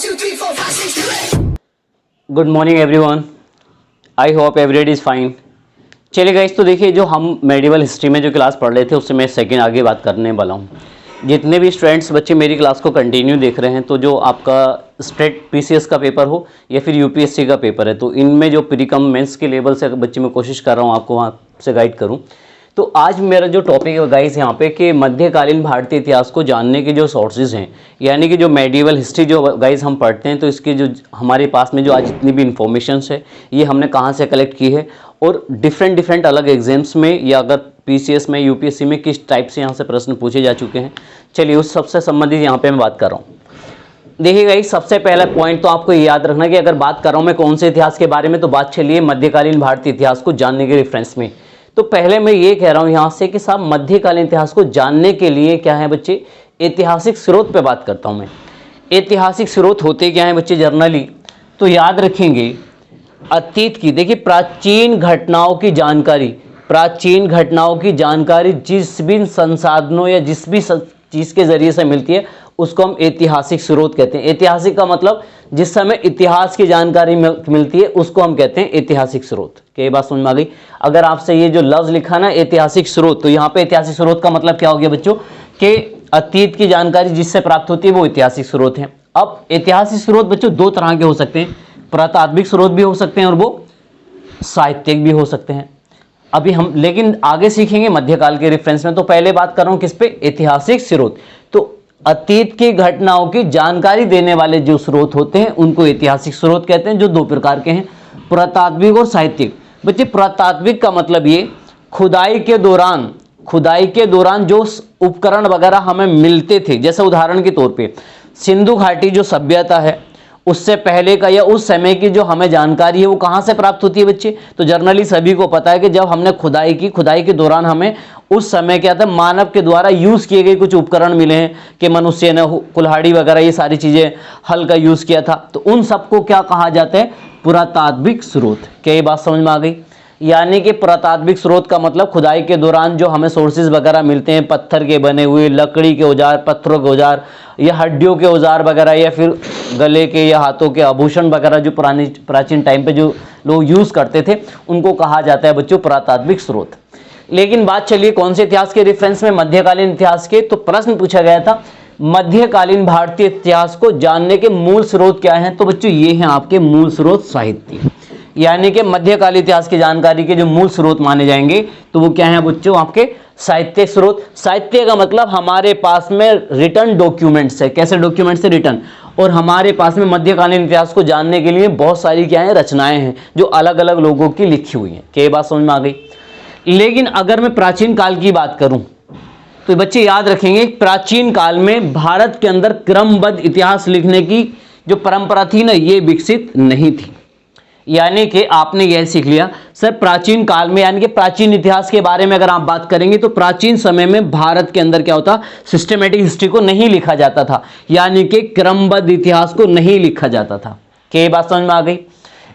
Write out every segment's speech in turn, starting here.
2, 3, 4, 5, 6, 7, 8. Good morning everyone, I hope everybody is fine. चलिए guys, तो देखिए जो हम मेडिवल हिस्ट्री में जो क्लास पढ़ रहे थे उससे मैं सेकंड आगे बात करने वाला हूँ। जितने भी स्टूडेंट्स बच्चे मेरी क्लास को कंटिन्यू देख रहे हैं, तो जो आपका स्टेट पीसीएस का पेपर हो या फिर यूपीएससी का पेपर है, तो इनमें जो प्रीकम मेंस के लेवल से बच्चे मैं कोशिश कर रहा हूँ आपको वहाँ से गाइड करूँ। तो आज मेरा जो टॉपिक है गाइस यहाँ पे कि मध्यकालीन भारतीय इतिहास को जानने के जो सोर्सेज हैं, यानी कि जो मेडिवल हिस्ट्री जो गाइस हम पढ़ते हैं, तो इसकी जो हमारे पास में जो आज जितनी भी इंफॉर्मेशंस है ये हमने कहाँ से कलेक्ट की है और डिफरेंट अलग एग्जाम्स में या अगर पीसीएस में यूपीएससी में किस टाइप से यहाँ से प्रश्न पूछे जा चुके हैं। चलिए उस सबसे संबंधित यहाँ पे मैं बात कर रहा हूँ। देखिए गाइस, सबसे पहला पॉइंट तो आपको याद रखना कि अगर बात कर रहा हूँ मैं कौन से इतिहास के बारे में, तो बात चलिए मध्यकालीन भारतीय इतिहास को जानने के रेफरेंस में। तो पहले मैं ये कह रहा हूँ यहाँ से कि साहब मध्यकालीन इतिहास को जानने के लिए क्या है बच्चे, ऐतिहासिक स्रोत पे बात करता हूँ मैं। ऐतिहासिक स्रोत होते क्या हैं बच्चे जनरली, तो याद रखेंगे अतीत की, देखिए प्राचीन घटनाओं की जानकारी, प्राचीन घटनाओं की जानकारी जिस भी संसाधनों या जिस भी चीज़ के जरिए से मिलती है उसको हम ऐतिहासिक स्रोत कहते हैं। ऐतिहासिक का मतलब जिस समय इतिहास की जानकारी मिलती है उसको हम कहते हैं ऐतिहासिक स्रोत। क्या ये बात समझ में आ गई? अगर आपसे ये जो लफ्ज लिखा ना ऐतिहासिक स्रोत, तो यहाँ पे ऐतिहासिक स्रोत का मतलब क्या हो गया बच्चों कि अतीत की जानकारी जिससे प्राप्त होती है वो ऐतिहासिक स्रोत है। अब ऐतिहासिक स्रोत बच्चों दो तरह के हो सकते हैं, पुरातात्विक स्रोत भी हो सकते हैं और वो साहित्यिक भी हो सकते हैं। अभी हम लेकिन आगे सीखेंगे मध्यकाल के रेफरेंस में। तो पहले बात कर रहा हूं किस पे, ऐतिहासिक स्रोत। तो अतीत की घटनाओं की जानकारी देने वाले जो स्रोत होते हैं उनको ऐतिहासिक स्रोत कहते हैं, जो दो प्रकार के हैं, पुरातात्विक और साहित्यिक। बच्चे पुरातात्विक का मतलब ये खुदाई के दौरान जो उपकरण वगैरह हमें मिलते थे, जैसे उदाहरण के तौर पे सिंधु घाटी जो सभ्यता है उससे पहले का या उस समय की जो हमें जानकारी है वो कहाँ से प्राप्त होती है बच्चे, तो जनरली सभी को पता है कि जब हमने खुदाई के दौरान हमें उस समय क्या था, मानव के द्वारा यूज़ किए गए कुछ उपकरण मिले हैं कि मनुष्य ने कुल्हाड़ी वगैरह ये सारी चीज़ें हल का यूज़ किया था, तो उन सबको क्या कहा जाता है, पुरातात्विक स्रोत। क्या ये बात समझ में आ गई? यानी कि पुरातात्विक स्रोत का मतलब खुदाई के दौरान जो हमें सोर्सेज वगैरह मिलते हैं, पत्थर के बने हुए, लकड़ी के औजार, पत्थरों के औजार या हड्डियों के औजार वगैरह, या फिर गले के या हाथों के आभूषण वगैरह जो प्राचीन टाइम पे जो लोग यूज़ करते थे उनको कहा जाता है बच्चों पुरातात्विक स्रोत। लेकिन बात चलिए कौन से इतिहास के रेफरेंस में, मध्यकालीन इतिहास के। तो प्रश्न पूछा गया था मध्यकालीन भारतीय इतिहास को जानने के मूल स्रोत क्या हैं, तो बच्चों ये हैं आपके मूल स्रोत साहित्य। यानी कि मध्यकालीन इतिहास की जानकारी के जो मूल स्रोत माने जाएंगे तो वो क्या है बच्चों, आपके साहित्य स्रोत। साहित्य का मतलब हमारे पास में रिटर्न डॉक्यूमेंट्स है। कैसे डॉक्यूमेंट्स है? रिटर्न। और हमारे पास में मध्यकालीन इतिहास को जानने के लिए बहुत सारी क्या है, रचनाएं हैं जो अलग अलग लोगों की लिखी हुई हैं। क्या ये बात समझ में आ गई? लेकिन अगर मैं प्राचीन काल की बात करूं तो बच्चे याद रखेंगे प्राचीन काल में भारत के अंदर क्रमबद्ध इतिहास लिखने की जो परंपरा थी ना, ये विकसित नहीं थी। यानी कि आपने यह सीख लिया सर प्राचीन काल में, यानी कि प्राचीन इतिहास के बारे में अगर आप बात करेंगे तो प्राचीन समय में भारत के अंदर क्या होता, सिस्टमेटिक हिस्ट्री को नहीं लिखा जाता था, यानी कि क्रमबद्ध इतिहास को नहीं लिखा जाता था। क्या ये बात समझ में आ गई?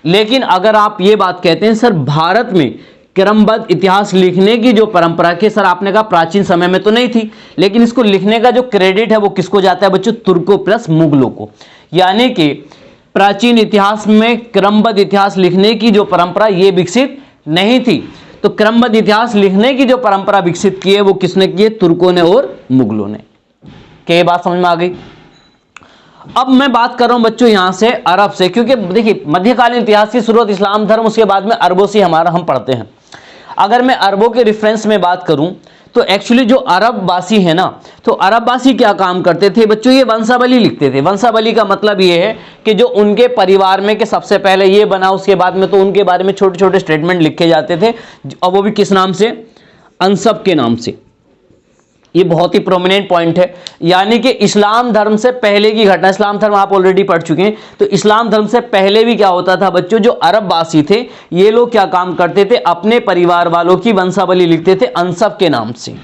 लेकिन अगर आप ये बात कहते हैं सर भारत में क्रमबद्ध इतिहास लिखने की जो परंपरा के, सर आपने कहा प्राचीन समय में तो नहीं थी, लेकिन इसको लिखने का जो क्रेडिट है वो किसको जाता है बच्चों, तुर्कों प्लस मुगलों को। यानी कि प्राचीन इतिहास में क्रमबद्ध इतिहास लिखने की जो परंपरा ये विकसित नहीं थी। तो क्रमबद्ध इतिहास लिखने की जो परंपरा विकसित की है वो किसने की है, तुर्कों ने और मुगलों ने। क्या ये बात समझ में आ गई? अब मैं बात कर रहा हूं बच्चों यहां से अरब से, क्योंकि देखिए मध्यकालीन इतिहास की शुरुआत इस्लाम धर्म, उसके बाद में अरबों से हम पढ़ते हैं। अगर मैं अरबों के रेफरेंस में बात करूं तो एक्चुअली जो अरबवासी है ना, तो अरबवासी क्या काम करते थे बच्चों, ये वंशावली लिखते थे। वंशावली का मतलब ये है कि जो उनके परिवार में कि सबसे पहले ये बना, उसके बाद में तो उनके बारे में छोटे छोटे स्टेटमेंट लिखे जाते थे, और वो भी किस नाम से, अंसब के नाम से। ये बहुत ही प्रोमिनेंट पॉइंट है। यानी कि इस्लाम धर्म से पहले की घटना, इस्लाम धर्म आप ऑलरेडी पढ़ चुके हैं, तो इस्लाम धर्म से पहले भी क्या होता था बच्चों, जो अरबवासी थे ये लोग क्या काम करते थे, अपने परिवार वालों की वंशावली लिखते थे अंसब के नाम से।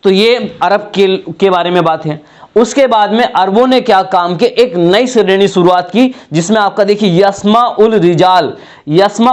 तो ये अरब के बारे में बात है। उसके बाद में अरबों ने क्या काम किया, एक नई श्रेणी शुरुआत की जिसमें आपका देखिए यस्मा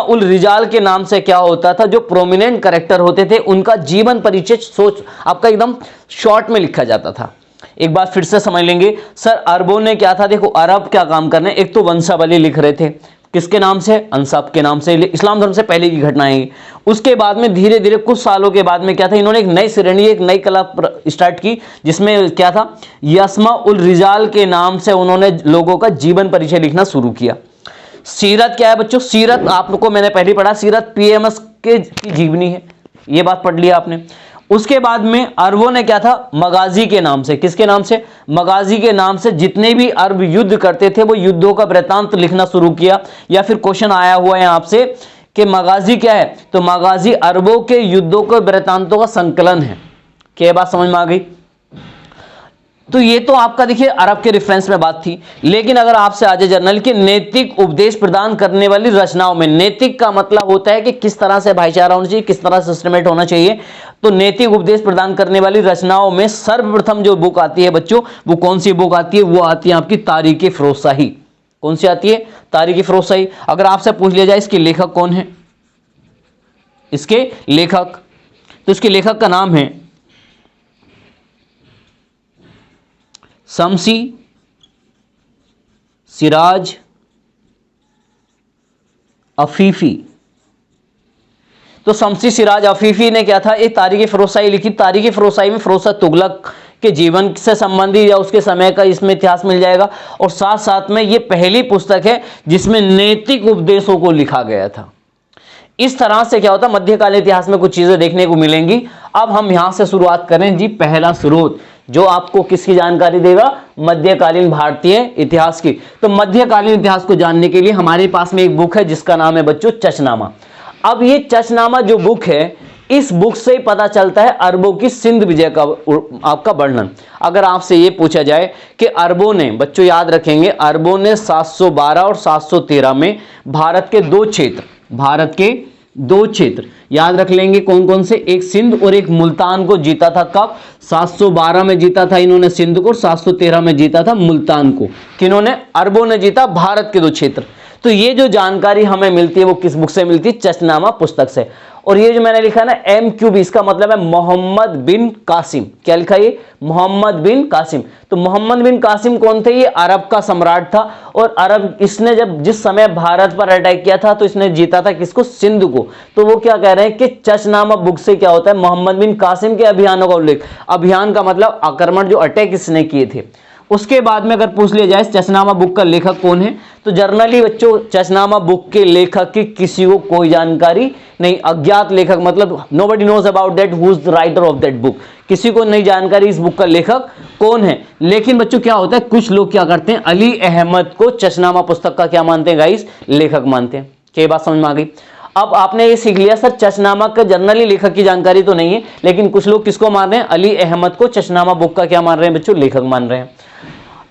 उल रिजाल के नाम से क्या होता था, जो प्रोमिनेंट कैरेक्टर होते थे उनका जीवन परिचय सोच आपका एकदम शॉर्ट में लिखा जाता था। एक बात फिर से समझ लेंगे सर, अरबों ने क्या था, देखो अरब क्या काम करने, एक तो वंशावली लिख रहे थे, किसके नाम से, अंसाब के नाम से, इस्लाम धर्म से पहले की घटना है। उसके बाद में धीरे धीरे कुछ सालों के बाद में क्या था, इन्होंने एक नई श्रेणी, एक नई कला स्टार्ट की, जिसमें क्या था, यस्मा उल रिजाल के नाम से उन्होंने लोगों का जीवन परिचय लिखना शुरू किया। सीरत क्या है बच्चों, सीरत आप लोग को मैंने पहले पढ़ा, सीरत पीएमएस की जीवनी है, ये बात पढ़ लिया आपने। उसके बाद में अरबों ने क्या था, मगाजी के नाम से, किसके नाम से, मगाजी के नाम से जितने भी अरब युद्ध करते थे वो युद्धों का वृत्तांत लिखना शुरू किया। या फिर क्वेश्चन आया हुआ है आपसे कि मगाजी क्या है, तो मगाजी अरबों के युद्धों के वृत्तांतों का संकलन है। क्या बात समझ में आ गई? तो ये तो आपका देखिए अरब के रेफरेंस में बात थी। लेकिन अगर आपसे आज जर्नल के नैतिक उपदेश प्रदान करने वाली रचनाओं में, नैतिक का मतलब होता है कि किस तरह से भाईचारा होना चाहिए, किस तरह से सिस्टमेट होना चाहिए, तो नैतिक उपदेश प्रदान करने वाली रचनाओं में सर्वप्रथम जो बुक आती है बच्चों, वो कौन सी बुक आती है, वो आती है आपकी तारीख फिरोजशाही। कौन सी आती है, तारीख फिरोजशाही। अगर आपसे पूछ लिया जाए इसके लेखक कौन है, इसके लेखक, तो इसके लेखक का नाम है शम्सी सिराज अफीफी। तो शम्सी सिराज अफीफी ने क्या था, एक तारीख फिरोजशाही लिखी। तारीख फिरोजशाही में फिरोज शाह तुगलक के जीवन से संबंधित या उसके समय का इसमें इतिहास मिल जाएगा, और साथ साथ में ये पहली पुस्तक है जिसमें नैतिक उपदेशों को लिखा गया था। इस तरह से क्या होता है, मध्यकालीन इतिहास में कुछ चीजें देखने को मिलेंगी। अब हम यहां से शुरुआत करें जी, पहला स्रोत जो आपको किसकी जानकारी देगा, मध्यकालीन भारतीय इतिहास की। तो मध्यकालीन इतिहास को जानने के लिए हमारे पास में एक बुक है जिसका नाम है बच्चों चचनामा। अब ये चचनामा जो बुक है, इस बुक से ही पता चलता है अरबों की सिंध विजय का आपका वर्णन। अगर आपसे ये पूछा जाए कि अरबों ने, बच्चों याद रखेंगे, अरबों ने 712 और 713 में भारत के दो क्षेत्र, भारत के दो क्षेत्र याद रख लेंगे कौन कौन से, एक सिंध और एक मुल्तान को जीता था। कब, 712 में जीता था इन्होंने सिंध को, और 713 में जीता था मुल्तान को। किन्होंने, अरबों ने जीता भारत के दो क्षेत्र। तो ये जो जानकारी हमें मिलती है वो किस बुक से मिलती है, चचनामा पुस्तक से। और ये जो मैंने लिखा है ना MQB, इसका मतलब है मोहम्मद बिन कासिम। क्या लिखा है, मोहम्मद बिन कासिम। तो मोहम्मद बिन कासिम कौन थे, ये अरब का सम्राट था। और अरब, इसने जब जिस समय भारत पर अटैक किया था तो इसने जीता था किसको, सिंध को। तो वो क्या कह रहे हैं कि चचनामा बुक से क्या होता है, मोहम्मद बिन कासिम के अभियानों का उल्लेख। अभियान का मतलब आक्रमण, जो अटैक इसने किए थे। उसके बाद में अगर पूछ लिया जाए चचनामा बुक का लेखक कौन है, तो जनरली बच्चों चचनामा बुक के लेखक की किसी को कोई जानकारी नहीं, अज्ञात लेखक, मतलब nobody knows about that who is the writer of that book, किसी को नहीं जानकारी इस बुक का लेखक कौन है। लेकिन बच्चों क्या होता है, कुछ लोग क्या करते हैं, अली अहमद को चचनामा पुस्तक का क्या मानते हैं गाइस, लेखक मानते हैं। क्या बात समझ में आ गई? अब आपने ये सीख लिया सर, चचनामा का जनरली लेखक की जानकारी तो नहीं है, लेकिन कुछ लोग किसको मान रहे हैं, अली अहमद को चचनामा बुक का क्या मान रहे हैं बच्चों, लेखक मान रहे हैं।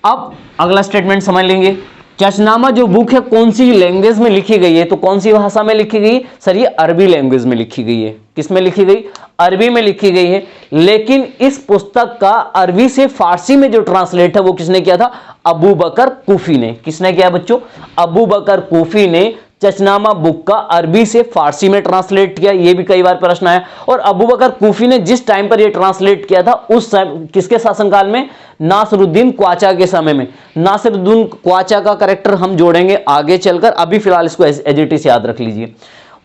अब अगला स्टेटमेंट समझ लेंगे, चचनामा जो बुक है कौन सी लैंग्वेज में लिखी गई है, तो कौन सी भाषा में लिखी गई है सर, ये अरबी लैंग्वेज में लिखी गई है। किस में लिखी गई, अरबी में लिखी गई है। लेकिन इस पुस्तक का अरबी से फारसी में जो ट्रांसलेट है वो किसने किया था, अबू बकर कूफी ने। किसने किया बच्चों, अबू बकर कूफी ने चचनामा बुक का अरबी से फारसी में ट्रांसलेट किया। ये भी कई बार प्रश्न आया। और अबू बकर कूफी ने जिस टाइम पर ये ट्रांसलेट किया था उस किसके शासनकाल में, नासिरुद्दीन क्वाचा के समय में। नासिरुद्दीन क्वाचा का कैरेक्टर हम जोड़ेंगे आगे चलकर, अभी फिलहाल इसको एज इट इज याद रख लीजिए।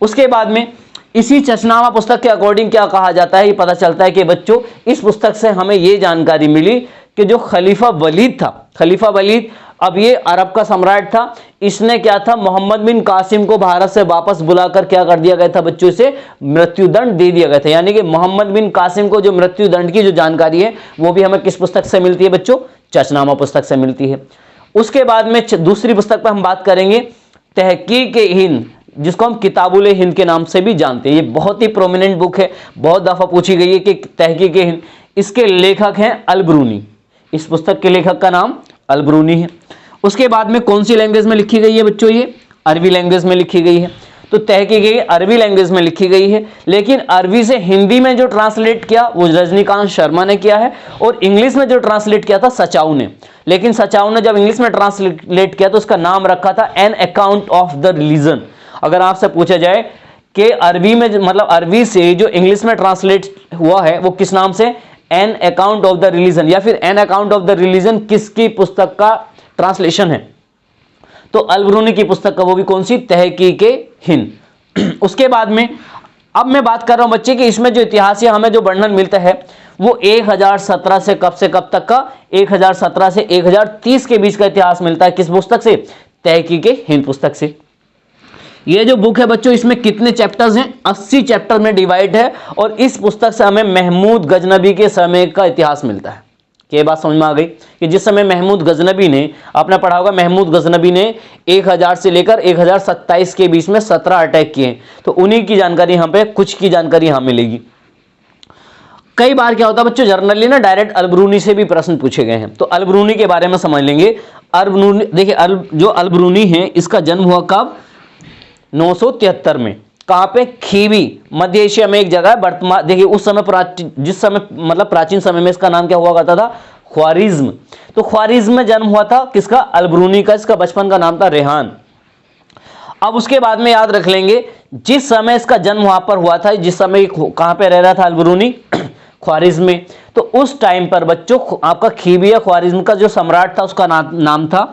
उसके बाद में इसी चचनामा पुस्तक के अकॉर्डिंग क्या कहा जाता है, ये पता चलता है कि बच्चों इस पुस्तक से हमें ये जानकारी मिली कि जो खलीफा वलीद था, खलीफा वलीद, अब ये अरब का सम्राट था, इसने क्या था, मोहम्मद बिन कासिम को भारत से वापस बुलाकर क्या कर दिया गया था बच्चों, इसे मृत्युदंड दे दिया गया था। यानी कि मोहम्मद बिन कासिम को जो मृत्युदंड की जो जानकारी है वो भी हमें किस पुस्तक से मिलती है बच्चों, चचनामा पुस्तक से मिलती है। उसके बाद में दूसरी पुस्तक पर हम बात करेंगे तहकीक-ए-हिंद, जिसको हम किताबुल-ए-हिंद के नाम से भी जानते हैं। ये बहुत ही प्रोमिनेंट बुक है, बहुत दफा पूछी गई है कि तहकीक-ए-हिंद, इसके लेखक हैं अल-बरूनी। इस पुस्तक के लेखक का नाम अल-बरूनी है। उसके बाद में कौन सी लैंग्वेज में लिखी गई है बच्चों, ये अरबी लैंग्वेज में लिखी गई है। तो तहकीक अरबी लैंग्वेज में लिखी गई है, लेकिन अरबी से हिंदी में जो ट्रांसलेट किया वो रजनीकांत शर्मा ने किया है, और इंग्लिश में जो ट्रांसलेट किया था सचाऊ ने। लेकिन सचाऊ ने जब इंग्लिश में ट्रांसलेट किया तो उसका नाम रखा था an account of the religion. अगर आपसे पूछा जाए कि अरबी में, मतलब अरबी से जो इंग्लिश में ट्रांसलेट हुआ है वो किस नाम से, an account of the religion, या फिर an account of the religion किसकी पुस्तक का ट्रांसलेशन है? तो अल-बरूनी की पुस्तक का, वो भी कौन सी? तहकीक हिंद। उसके बाद में अब मैं बात कर रहा हूं बच्चे कि इसमें जो इतिहास या हमें जो वर्णन मिलता है वो 1017 से कब तक का? 1017 से 1030 के बीच का इतिहास मिलता है। किस पुस्तक से? तहकीक हिंद पुस्तक से। ये जो बुक है बच्चों, इसमें कितने चैप्टर्स हैं? 80 चैप्टर में डिवाइड है, और इस पुस्तक से हमें महमूद गजनबी के समय का इतिहास मिलता है। ये बात समझ में आ गई कि जिस समय महमूद गजनबी ने, आपने पढ़ा होगा, महमूद गजनबी ने 1000 से लेकर 1027 के बीच में 17 अटैक किए, तो उन्हीं की जानकारी यहाँ पे, कुछ की जानकारी यहाँ मिलेगी। कई बार क्या होता है बच्चों, जर्नली ना डायरेक्ट अल-बरूनी से भी प्रश्न पूछे गए हैं, तो अल-बरूनी के बारे में समझ लेंगे। अल-बरूनी, देखिए जो अल-बरूनी है इसका जन्म हुआ कब? 973 में। कहां पे? खीवी, मध्य एशिया में एक जगह है। वर्तमान देखिए उस समय जिस समय मतलब प्राचीन समय में इसका नाम क्या हुआ करता था? ख्वारिज्म। तो ख्वारिज्म में जन्म हुआ था किसका? अल-बरूनी का। इसका बचपन का नाम था रेहान। अब उसके बाद में याद रख लेंगे जिस समय इसका जन्म वहां पर हुआ था, जिस समय कहां पे रह रहा था अल-बरूनी? ख्वारिज्म में। तो उस टाइम पर बच्चों आपका खीवी या ख्वारिज्म का जो सम्राट था उसका नाम था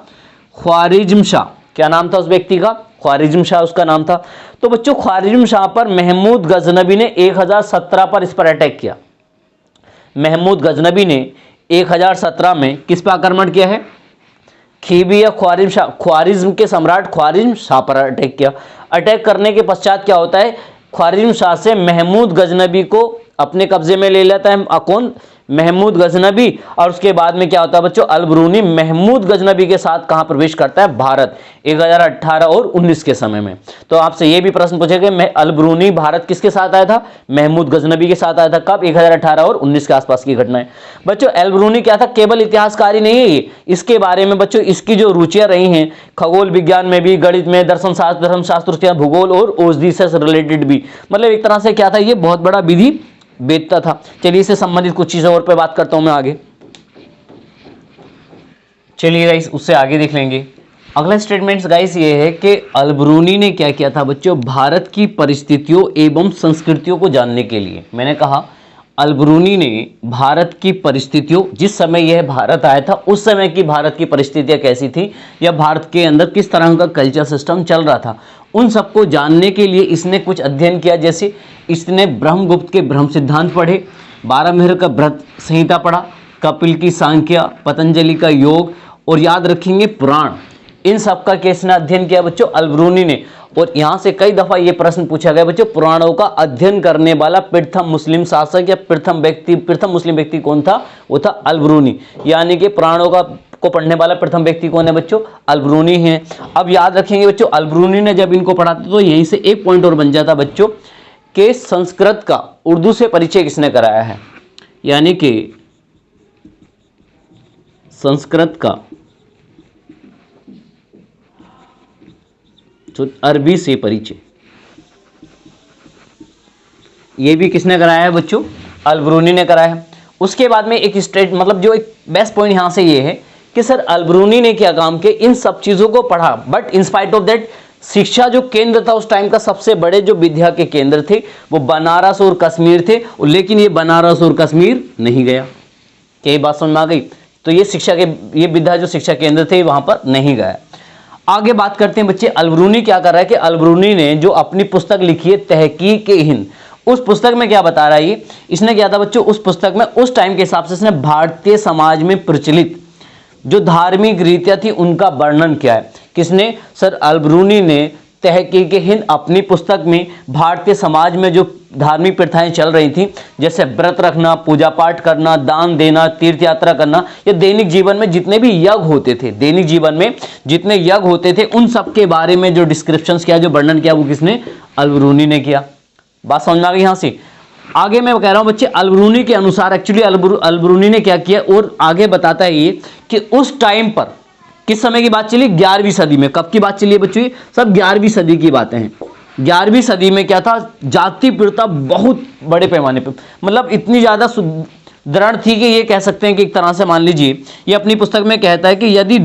ख्वारिज्म शाह। क्या नाम था उस व्यक्ति का? ख्वारिज्म शाह उसका नाम था। तो बच्चों ख्वारिज्म शाह पर महमूद गजनबी ने 1017 पर इस पर अटैक किया। महमूद गजनबी ने 1017 में किस पर आक्रमण किया है? खीवी या ख्वारिज्म के सम्राट ख्वारिज्म शाह पर अटैक किया। अटैक करने के पश्चात क्या होता है? ख्वारिज्म शाह से महमूद गजनबी को अपने कब्जे में ले लेता है। कौन? महमूद गजनबी। और उसके बाद में क्या होता है बच्चों? अल-बरूनी महमूद गजनबी के साथ कहां प्रवेश करता है? भारत, 1018 और 19 के समय में। तो आपसे यह भी प्रश्न पूछेगा, अल-बरूनी भारत किसके साथ आया था? महमूद गजनबी के साथ आया था। कब? 1018 और 19 के आसपास की घटना है बच्चों। अल-बरूनी क्या था? केवल इतिहासकारी नहीं है ये, इसके बारे में बच्चों इसकी जो रुचियां रही हैं, खगोल विज्ञान में भी, गणित में, दर्शन शास्त्र, धर्मशास्त्र, भूगोल और औषधि से रिलेटेड भी, मतलब एक तरह से क्या था, ये बहुत बड़ा विधि वेदता था। चलिए इससे संबंधित कुछ चीजें और पे बात करता हूं मैं आगे। चलिए गाइस उससे आगे देख लेंगे। अगला स्टेटमेंट्स गाइस ये है कि अल-बरूनी ने क्या किया था बच्चों? भारत की परिस्थितियों एवं संस्कृतियों को जानने के लिए, मैंने कहा अल-बरूनी ने भारत की परिस्थितियों, जिस समय यह भारत आया था उस समय की भारत की परिस्थितियां कैसी थी, या भारत के अंदर किस तरह का कल्चर सिस्टम चल रहा था, उन सबको जानने के लिए इसने कुछ अध्ययन किया। जैसे इसने ब्रह्मगुप्त के ब्रह्म सिद्धांत पढ़े, बारहमेर का व्रत संहिता पढ़ा, कपिल की सांख्या, पतंजलि का योग, और याद रखेंगे पुराण। इन सब का किसने अध्ययन किया बच्चों? अल-बरूनी ने। और यहां से कई दफा ये प्रश्न पूछा गया बच्चों, पुराणों का अध्ययन करने वाला प्रथम मुस्लिम शासक या प्रथम मुस्लिम व्यक्ति कौन था? वो था अल-बरूनी। यानी कि पुराणों को पढ़ने वाला प्रथम व्यक्ति कौन है बच्चों? अल-बरूनी है। अब याद रखेंगे बच्चों, अल-बरूनी ने जब इनको पढ़ा तो यहीं से एक पॉइंट और बन जाता बच्चों कि संस्कृत का उर्दू से परिचय किसने कराया है? यानी कि संस्कृत का अरबी से परिचय, ये भी किसने कराया है बच्चों? अल-बरूनी ने कराया है। उसके बाद में एक मतलब जो एक बेस्ट पॉइंट यहां से ये है कि सर अल-बरूनी ने क्या काम किया? इन सब चीजों को पढ़ा, but in spite of that शिक्षा जो केंद्र था उस टाइम का, सबसे बड़े जो विद्या के केंद्र थे वो बनारस और कश्मीर थे, लेकिन ये बनारस और कश्मीर नहीं गया। क्या ये बात समझ में आ गई? तो ये विद्या जो शिक्षा केंद्र थे वहां पर नहीं गया। आगे बात करते हैं बच्चे, अल-बरूनी क्या कर रहा है कि अल-बरूनी ने जो अपनी पुस्तक लिखी है तहकीक हिंद, उस पुस्तक में क्या बता रहा है ये? इसने क्या था बच्चों? उस पुस्तक में उस टाइम के हिसाब से इसने भारतीय समाज में प्रचलित जो धार्मिक रीतियां थी उनका वर्णन किया है। किसने? सर अल-बरूनी ने तहकीक हिंद अपनी पुस्तक में भारतीय समाज में जो धार्मिक प्रथाएं चल रही थी, जैसे व्रत रखना, पूजा पाठ करना, दान देना, तीर्थ यात्रा करना, या दैनिक जीवन में जितने भी यज्ञ होते थे, दैनिक जीवन में जितने यज्ञ होते थे उन सब के बारे में जो डिस्क्रिप्शंस किया, जो वर्णन किया, वो किसने? अल-बरूनी ने किया। बात समझ में आ गई? यहां से आगे मैं कह रहा हूं बच्चे, अल-बरूनी के अनुसार एक्चुअली अल-बरूनी ने क्या किया, और आगे बताता है ये कि उस टाइम पर किस समय की बात चली? 11वीं सदी में। कब की बात चली है बच्चों? सब 11वीं सदी की बातें हैं। 11वीं सदी में क्या था? जाति प्रथा बहुत बड़े पैमाने पे, मतलब इतनी ज्यादा दृढ़ थी कि ये कह सकते हैं कि एक तरह से मान लीजिए, ये अपनी पुस्तक में कहता है कि यदि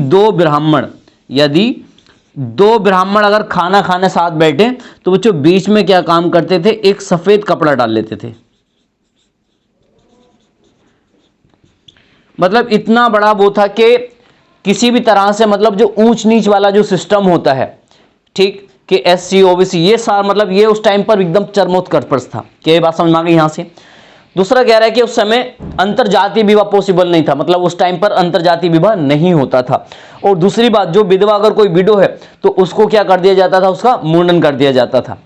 दो ब्राह्मण अगर खाना खाने साथ बैठे तो बच्चों बीच में क्या काम करते थे? एक सफेद कपड़ा डाल लेते थे। मतलब इतना बड़ा वो था कि किसी भी तरह से मतलब जो ऊंच नीच वाला जो सिस्टम होता है, ठीक, कि SC OBC ये सारा मतलब ये उस टाइम पर एकदम चरमोत्कर्ष था। क्या ये बात समझ में आ गई यहाँ से? दूसरा कह रहा है कि उस समय अंतर जातीय विवाह पॉसिबल नहीं था, मतलब उस टाइम पर अंतर जातीय विवाह नहीं होता था। और दूसरी बात, जो विधवा अगर कोई विडो है तो उसको क्या कर दिया जाता था, उसका मुंडन कर दिया जाता था।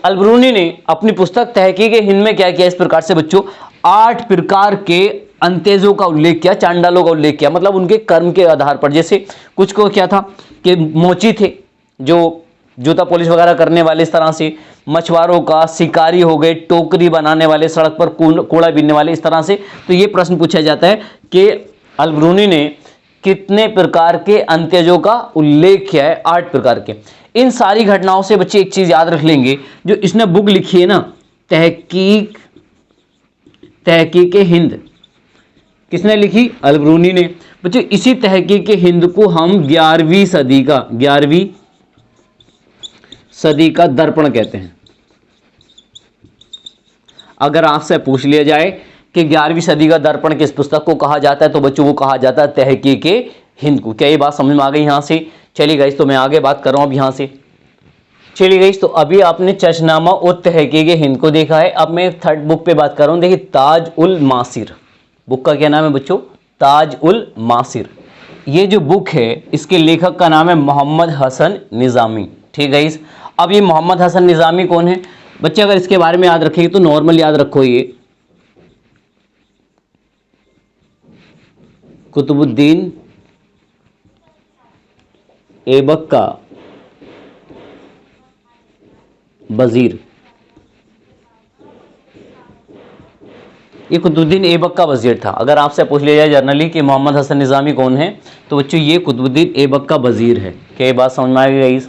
अलबरूनी ने अपनी पुस्तक तहकीक हिंद में क्या किया, इस प्रकार से बच्चों 8 प्रकार के अंतेजों का उल्लेख किया, चांडालों का उल्लेख किया, मतलब उनके कर्म के आधार पर। जैसे कुछ को क्या था कि मोची थे, जो जूता पॉलिश वगैरह करने वाले, इस तरह से मछुआरों का, शिकारी हो गए, टोकरी बनाने वाले, सड़क पर कूड़ा बीनने वाले, इस तरह से। तो ये प्रश्न पूछा जाता है कि अलबरूनी ने कितने प्रकार के अंत्यजों का उल्लेख किया है? 8 प्रकार के। इन सारी घटनाओं से बच्चे एक चीज याद रख लेंगे, जो इसने बुक लिखी है ना, तहकीक हिंद, किसने लिखी? अलबरूनी ने। बच्चों इसी तहकीक हिंद को हम 11वीं सदी का दर्पण कहते हैं। अगर आपसे पूछ लिया जाए कि 11वीं सदी का दर्पण किस पुस्तक को कहा जाता है, तो बच्चों वो कहा जाता है तहकीक हिंद को। क्या ये बात समझ में आ गई यहाँ से? चलिए गाइस, तो मैं आगे बात कर रहा हूं अब यहाँ से। चलिए गाइस, तो अभी आपने चशनामा और तहकीक हिंद को देखा है। अब मैं 3rd बुक पे बात कर रहा हूं। देखिए, ताज उल मासिर बुक का क्या नाम है बच्चों? ताज उल मासिर। ये जो बुक है इसके लेखक का नाम है मोहम्मद हसन निज़ामी। ठीक है गाइस, अब ये मोहम्मद हसन निज़ामी कौन है बच्चे? अगर इसके बारे में याद रखेंगे तो नॉर्मल याद रखो, ये कुतुबुद्दीन ऐबक का वजीर, ये कुतुबुद्दीन ऐबक का वजीर था। अगर आपसे पूछ लिया जाए जनरली कि मोहम्मद हसन निज़ामी कौन है, तो बच्चों ये कुतुबुद्दीन ऐबक का वजीर है। क्या ये बात समझ में आ गई?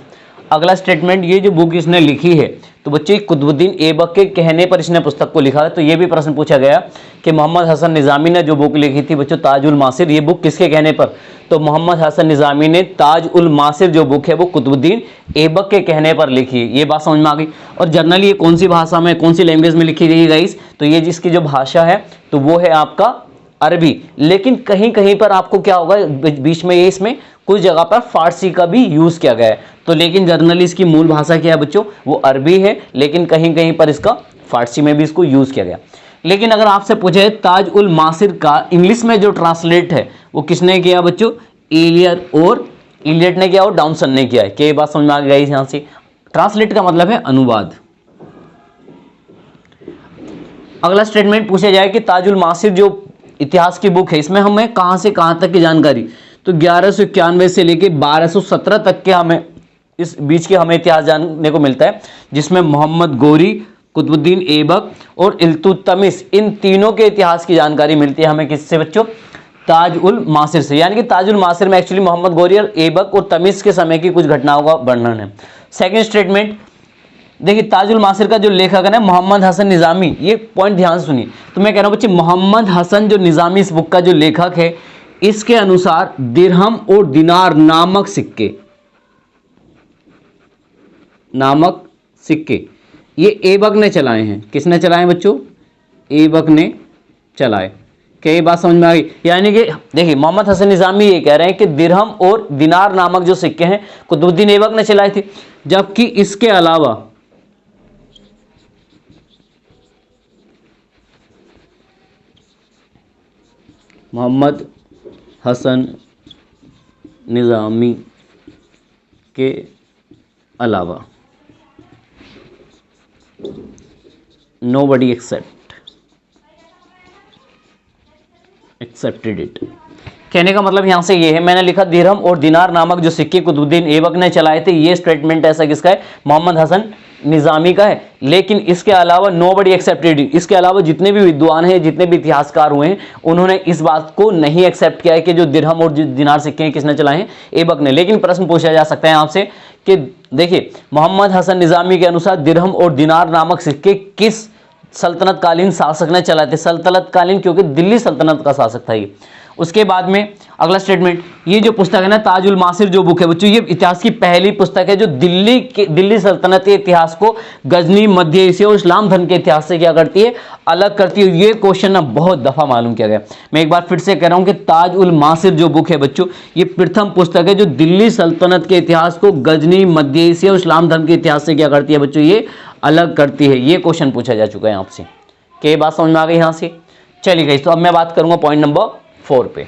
अगला स्टेटमेंट, ये जो बुक इसने लिखी है तो बच्चे कुतुबुद्दीन ऐबक के कहने पर इसने पुस्तक को लिखा है। तो ये भी प्रश्न पूछा गया कि मोहम्मद हसन निज़ामी ने जो बुक लिखी थी बच्चों ताज उल मासिर, ये बुक किसके कहने पर? तो मोहम्मद हसन निज़ामी ने ताज उल मासिर जो बुक है वो कुतुबुद्दीन ऐबक के कहने पर लिखी है। ये बात समझ में आ गई। और जनरली ये कौन सी भाषा में, कौन सी लैंग्वेज में लिखी गई गाइस? तो ये जिसकी जो भाषा है तो वो है आपका अरबी। लेकिन कहीं कहीं पर आपको क्या होगा बीच में, ये इसमें कुछ जगह पर फारसी का भी यूज किया गया है। तो लेकिन जनरली इसकी मूल भाषा क्या है बच्चों? वो अरबी है, लेकिन कहीं कहीं पर इसका फारसी में भी इसको यूज किया गया। लेकिन अगर आपसे पूछे ताज उल मासिर का इंग्लिश में जो ट्रांसलेट है वो किसने किया बच्चों? इलियट ने किया और डाउनसन ने किया है। क्या ये बात समझ में आ गई? यहां से ट्रांसलेट का मतलब है अनुवाद। अगला स्टेटमेंट पूछा जाए कि ताजुल मासिर जो इतिहास की बुक है इसमें हमें कहां से कहां तक की जानकारी, तो 1191 से लेके 1217 तक के हमें इस बीच के हमें इतिहास जानने को मिलता है, जिसमें मोहम्मद गोरी, कुतुबुद्दीन ऐबक और इल्तुतमिश, इन तीनों के इतिहास की जानकारी मिलती है हमें किससे बच्चों? ताज उल मासिर से। यानी कि ताज उल मासिर में एक्चुअली मोहम्मद गोरी और ऐबक और तमिश के समय की कुछ घटनाओं का वर्णन है। सेकंड स्टेटमेंट देखिए, ताजुल मासिर का जो लेखक है ना मोहम्मद हसन निज़ामी, ये पॉइंट ध्यान से सुनिए। तो मैं कह रहा हूं बच्चे, मोहम्मद हसन जो निज़ामी इस बुक का जो लेखक है, इसके अनुसार दिरहम और दिनार नामक सिक्के ये ऐबक ने चलाए हैं। किसने चलाए बच्चों? ऐबक ने चलाए। क्या ये बात समझ में आ गई? यानी कि देखिए, मोहम्मद हसन निज़ामी ये कह रहे हैं कि दिरहम और दिनार नामक जो सिक्के हैं कुतुबुद्दीन ऐबक ने चलाए थे, जबकि इसके अलावा मोहम्मद हसन निज़ामी के अलावा nobody accepted it। कहने का मतलब यहां से ये है, मैंने लिखा दिरहम और दिनार नामक जो सिक्के कुतुबुद्दीन ऐबक ने चलाए थे, ये स्टेटमेंट ऐसा किसका है? मोहम्मद हसन निज़ामी का है। लेकिन इसके अलावा nobody accepted it, इसके अलावा जितने भी विद्वान हैं, जितने भी इतिहासकार हुए हैं, उन्होंने इस बात को नहीं एक्सेप्ट किया है कि जो दिरहम और दिनार सिक्के हैं किसने चलाए हैं? ऐबक ने। लेकिन प्रश्न पूछा जा सकता है आपसे कि देखिए, मोहम्मद हसन निज़ामी के अनुसार दिरहम और दिनार नामक सिक्के किस सल्तनत कालीन शासक ने चलाए थे? सल्तनत कालीन, क्योंकि दिल्ली सल्तनत का शासक था ये। उसके बाद में अगला स्टेटमेंट, ये जो पुस्तक है ना ताजुल मासिर जो बुक है बच्चों, ये इतिहास की पहली पुस्तक है जो दिल्ली सल्तनत के इतिहास को गजनी, मध्य एशिया और इस्लाम धर्म के इतिहास से क्या करती है, अलग करती है। ये क्वेश्चन ना बहुत दफा मालूम किया गया। मैं एक बार फिर से कह रहा हूं कि ताज उल मासिर जो बुक है बच्चों, ये प्रथम पुस्तक है जो दिल्ली सल्तनत के इतिहास को गजनी, मध्य एशिया और इस्लाम धर्म के इतिहास से क्या करती है बच्चों, ये अलग करती है। ये क्वेश्चन पूछा जा चुका है आपसे। क्या ये बात समझ में आ गई यहाँ से? चलिए गाइस, तो अब मैं बात करूंगा पॉइंट नंबर 4 पे।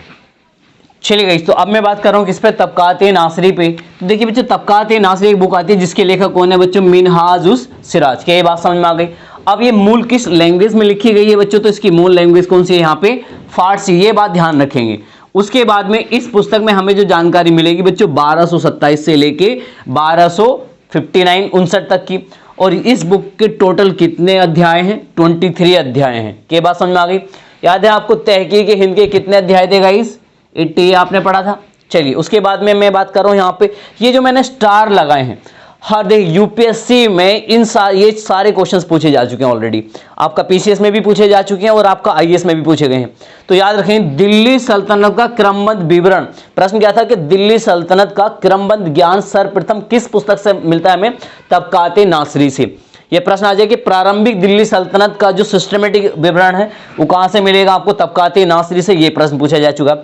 चलिए गाइस, तो अब मैं बात कर रहा हूँ किस पे, तबकात-ए नासिरी पे। तो देखिए बच्चों, तबकात-ए नासिरी एक बुक आती है जिसके लेखक कौन है बच्चों, मिनहाजुस सिराज। क्या ये बात समझ में आ गई? अब ये मूल किस लैंग्वेज में लिखी गई है बच्चों, तो इसकी मूल लैंग्वेज कौन सी है यहाँ पे, फारसी। ये बात ध्यान रखेंगे। उसके बाद में इस पुस्तक में हमें जो जानकारी मिलेगी बच्चों 1227 से लेके 1259 तक की। और इस बुक के टोटल कितने अध्याय हैं, 23 अध्याय हैं। क्या बात समझ में आ गई? याद है आपको तहकीक हिंद के कितने अध्याय थे गाइस, 80 आपने पढ़ा था। चलिए उसके बाद में मैं बात कर रहा हूं यहाँ पे, ये जो मैंने स्टार लगाए हैं, हर देख यूपीएससी में ये सारे क्वेश्चंस पूछे जा चुके हैं ऑलरेडी। आपका पीसीएस में भी पूछे जा चुके हैं और आपका आईएएस में भी पूछे गए हैं। तो याद रखें, दिल्ली सल्तनत का क्रमबद्ध विवरण, प्रश्न क्या था कि दिल्ली सल्तनत का क्रमबद्ध ज्ञान सर्वप्रथम किस पुस्तक से मिलता है हमें, तबकात-ए नासिरी से। यह प्रश्न आ जाए कि प्रारंभिक दिल्ली सल्तनत का जो सिस्टमेटिक विवरण है वो कहां से मिलेगा आपको, तबकात-ए नासिरी से। यह प्रश्न पूछा जा चुका।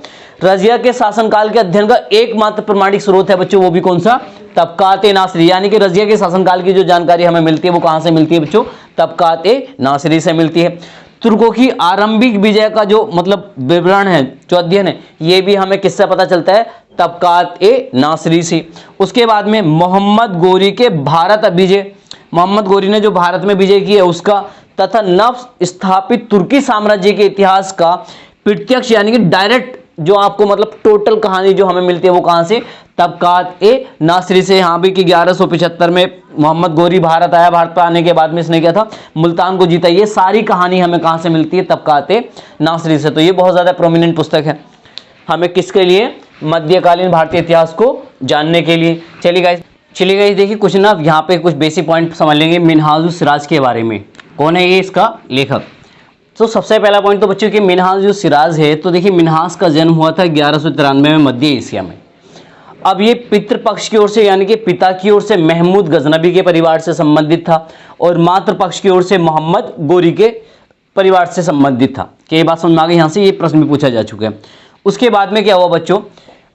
रजिया के शासनकाल के अध्ययन का एकमात्र प्रमाणिक स्रोत है बच्चों, वो भी कौन सा, तबकात-ए नासिरी। यानी कि रजिया के शासनकाल की जो जानकारी हमें मिलती है वो कहां से मिलती है बच्चों, तबकात-ए नासिरी से मिलती है। तुर्कों की आरंभिक विजय का जो मतलब विवरण है, जो अध्ययन है, ये भी हमें किससे पता चलता है, तबकात-ए नासिरी से। उसके बाद में मोहम्मद गोरी के भारत विजय, मोहम्मद गोरी ने जो भारत में विजय किया है उसका, तथा नव स्थापित तुर्की साम्राज्य के इतिहास का प्रत्यक्ष यानी कि डायरेक्ट जो आपको मतलब टोटल कहानी जो हमें मिलती है वो कहां से, तबकात-ए नासिरी से। यहाँ भी कि 1175 में मोहम्मद गोरी भारत आया, भारत पर आने के बाद में इसने क्या था, मुल्तान को जीता। ये सारी कहानी हमें कहां से मिलती है, तबकात-ए नासिरी से। तो ये बहुत ज्यादा प्रोमिनेंट पुस्तक है हमें किसके लिए, मध्यकालीन भारतीय इतिहास को जानने के लिए। चलिए गाइस देखिए कुछ ना यहाँ पे कुछ बेसिक पॉइंट समझ लेंगे मिनहाजुस सिराज के बारे में। कौन है ये इसका लेखक? तो सबसे पहला पॉइंट तो बच्चों कि मिनहाज जो सिराज है, तो देखिए मिनहाज का जन्म हुआ था 1193 में मध्य एशिया में। अब ये पितृपक्ष की ओर से यानी कि पिता की ओर से महमूद गजनबी के परिवार से संबंधित था और मातृपक्ष की ओर से मोहम्मद गोरी के परिवार से संबंधित था। कि ये बात समझ में आ गई? यहाँ से ये प्रश्न भी पूछा जा चुका है। उसके बाद में क्या हुआ बच्चों,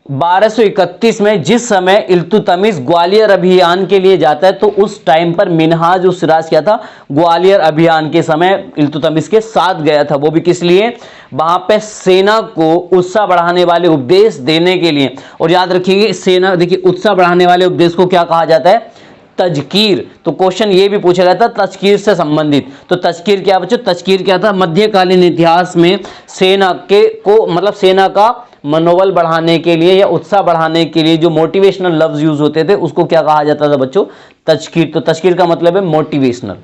1231 में जिस समय इल्तुतमिश ग्वालियर अभियान के लिए जाता है, तो उस टाइम पर मिनहाज उस सिराज क्या था, ग्वालियर अभियान के समय इल्तुतमिश के साथ गया था। वो भी किस लिए, वहां पे सेना को उत्साह बढ़ाने वाले उपदेश देने के लिए। और याद रखिए सेना, देखिए उत्साह बढ़ाने वाले उपदेश को क्या कहा जाता है, तजकीर। तो क्वेश्चन ये भी पूछा गया था तजकीर से संबंधित। तो तजकीर क्या बच्चों, तजकीर क्या था, मध्यकालीन इतिहास में सेना के को मतलब सेना का मनोबल बढ़ाने के लिए या उत्साह बढ़ाने के लिए जो मोटिवेशनल लफ्ज यूज होते थे उसको क्या कहा जाता था बच्चों, तजकीर। तो तजकीर का मतलब है मोटिवेशनल।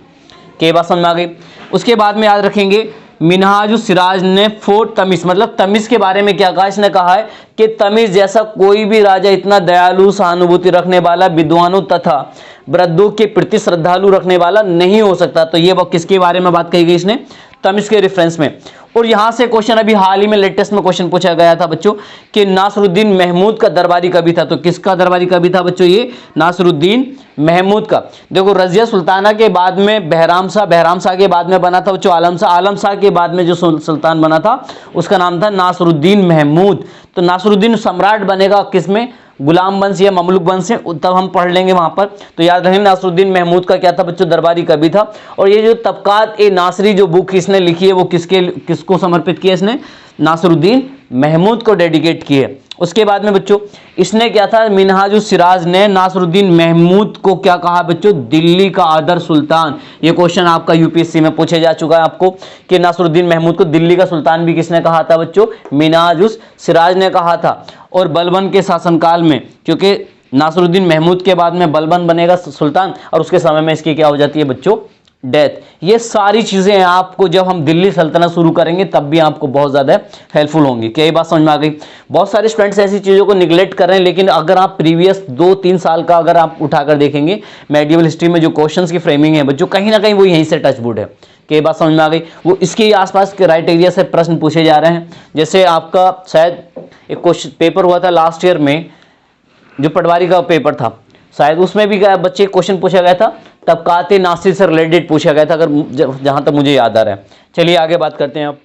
के बात समझ में आ गई? उसके बाद में याद रखेंगे मिनहाजुस सिराज ने फोर्ट तमिश मतलब तमिश के बारे में क्या कहा, इसने कहा है कि तमिश जैसा कोई भी राजा इतना दयालु, सहानुभूति रखने वाला, विद्वानों तथा वृद्धों के प्रति श्रद्धालु रखने वाला नहीं हो सकता। तो ये वो किसके बारे में बात कही गई इसने, तमिश के रेफरेंस में। और यहां से क्वेश्चन अभी हाल ही में लेटेस्ट में क्वेश्चन पूछा गया था बच्चों कि नासरुद्दीन महमूद का दरबारी कवि था। तो किसका दरबारी कवि था बच्चों, ये नासरुद्दीन महमूद का। देखो रजिया सुल्ताना के बाद में बहराम शाह के बाद में बना था बच्चों आलम शाह के बाद में जो सुल्तान बना था उसका नाम था नासरुद्दीन महमूद। तो नासरुद्दीन सम्राट बनेगा किसमें, गुलाम वंश या ममलुक वंश से, तब हम पढ़ लेंगे वहां पर। तो याद रखें नासरुद्दीन महमूद का क्या था बच्चों, दरबारी कवि था। और ये जो तबकात-ए नासिरी जो बुक इसने लिखी है वो किसको समर्पित की है, इसने नासरुद्दीन महमूद को डेडिकेट की है। उसके बाद में बच्चों इसने क्या था, मिनहाजुस सिराज ने नासरुद्दीन महमूद को क्या कहा बच्चों, दिल्ली का आदर सुल्तान। ये क्वेश्चन आपका यूपीएससी में पूछे जा चुका है आपको कि नासरुद्दीन महमूद को दिल्ली का सुल्तान भी किसने कहा था बच्चों, मिनहाजुस सिराज ने कहा था। और बलबन के शासनकाल में, क्योंकि नासरुद्दीन महमूद के बाद में बलबन बनेगा सुल्तान और उसके समय में इसकी क्या हो जाती है बच्चों, डेथ। ये सारी चीजें आपको जब हम दिल्ली सल्तनत शुरू करेंगे तब भी आपको बहुत ज्यादा हेल्पफुल होंगी। क्या ये बात समझ में आ गई? बहुत सारे स्टूडेंट्स ऐसी चीजों को निगलेक्ट कर रहे हैं, लेकिन अगर आप प्रीवियस 2-3 साल का अगर आप उठाकर देखेंगे मेडिवल हिस्ट्री में जो क्वेश्चंस की फ्रेमिंग है बच्चों, कहीं ना कहीं वो यहीं से टचवुड है। कि बात समझ में आ गई। वो इसके आसपास के राइट एरिया से प्रश्न पूछे जा रहे हैं। जैसे आपका शायद एक क्वेश्चन पेपर हुआ था लास्ट ईयर में, जो पटवारी का पेपर था, शायद उसमें भी बच्चे क्वेश्चन पूछा गया था, तब काते नासिर से रिलेटेड पूछा गया था, अगर जहाँ तक मुझे याद आ रहा है। चलिए आगे बात करते हैं आप।